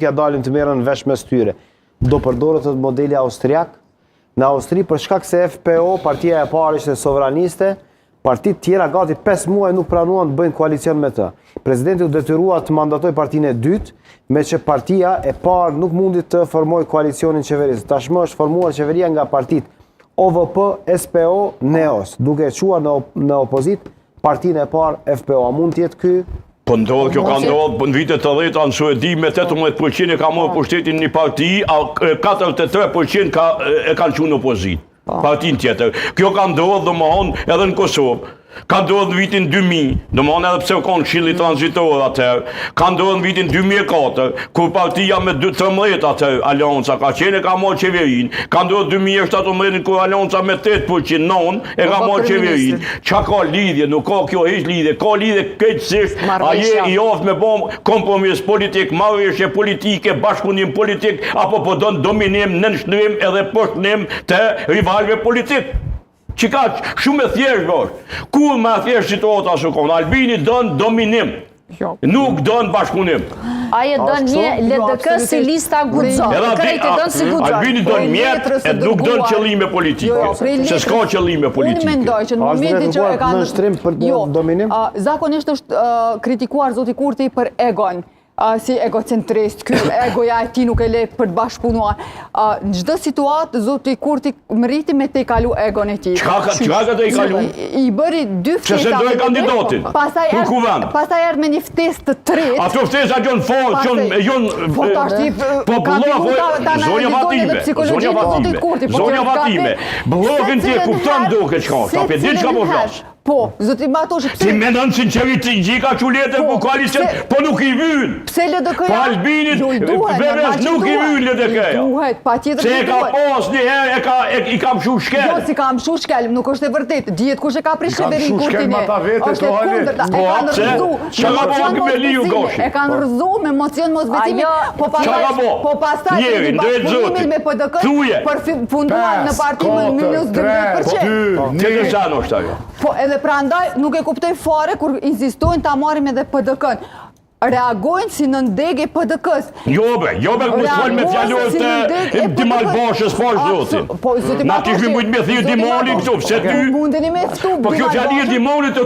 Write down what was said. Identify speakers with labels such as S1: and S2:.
S1: Ja dalim të merren vesh mes tyre. Do përdoret të modeli austriak. Në Austri, për shkak se FPO, partia e parë ishte sovraniste, partitë tjera gati 5 muaj nuk pranuan të bëjnë koalicion me të. Presidenti u detyrua të mandatoj partinë e dytë, me që partia e parë nuk mundi të formojë koalicionin qeverisë. Tashmë është formuar qeveria nga partitë OVP, SPO, NEOS, duke e quar në opozit partinë e parë FPO. A mund të jetë ky?
S2: Po ndodhë, kjo ka ndodhë në vitet të 10 në Suedi me 18% e ka morë pushtetin një parti, a 43% e kanë qenë në opozit. Partin tjetër. Kjo ka ndodhë dhe më honë edhe në Kosovë. Ka ndodhë në vitin 2000, dhe më honë edhe pse konë këshilli transitorë atër. Ka ndodhë në vitin 2004, kur partia me 13 atër, Alianca ka qenë e ka morë qeverin. Ka ndodhë 2017, kur Alianca me 8% non e ka morë qeverin. Qa ka lidhje, nuk ka kjo heq lidhje, ka lidhje këtësisht, a je i ofë me bom kompromis politik, marrëveshje politike, bashkëpunim politik, apo po donë dominim, nënshtrim edhe poshtrim të rivalve politik. Që ka shumë e thjesht është. Kur me thjesht situata së konë, Albini dënë dominim, nuk dënë bashkëpunim.
S3: Aje dënë një LDK si lista Guxo.
S2: Albini dënë mjetë e nuk dënë qëllime politike. Se s'ka qëllime politike.
S4: Unë mendoj që në momenti që e kanë...
S1: Nështrim për dominim?
S4: Zakonisht është kritikuar Zoti Kurti për egon. Si egocentrist, egoja e ti nuk e le për të bashkëpunuar. Në gjdo situatë, Zoti Kurti mëriti me te i kalu egon e ti.
S2: Qka ka te i kalu?
S4: I bëri 2 ftesa.
S2: Që se ndoj kandidatin? Për kuvend?
S4: Pastaj erë me një ftes të tretë.
S2: Ato ftesa gjonë forë, gjonë...
S4: Po të ashti...
S2: Po zonja Fatime, blogën tje kupton duke qka, ta pe dit qka po flasë.
S4: Po, Zoti Matoshi,
S2: ti menon sincerit gjika qulete për koalicion, po nuk i vynë.
S4: Pse LDK-ja?
S2: Po Albinit, Veres nuk i vynë LDK-ja.
S4: Duhet, pa tjetër
S2: se e ka pas një herë, i kam shu shkel.
S4: Jo, si kam shu shkel, nuk është e vërtet. Djetë kush e ka prish Sheverin Kurtine.
S1: Është
S4: e kundërta. E kanë rëzu.
S2: Që ka bo këme liu goshi?
S4: E kanë rëzu me mocion mos becimi. Po pastaj i bashkëpunimin me PDK përfunduan në partimin minus 12%. Po edhe prandaj nuk e kuptoj fare kur insistojnë ta marrim edhe PDK-n. Reagojnë si në ndegje PDK-s.
S2: Jobe, ku s'fol me fjallot të Dimal Bashës pas zotin. Na kishmi mujtë me thirë Dimali këtu, pse ty?
S4: Mundeni me ftu
S2: Po kjo fjallir Dimali të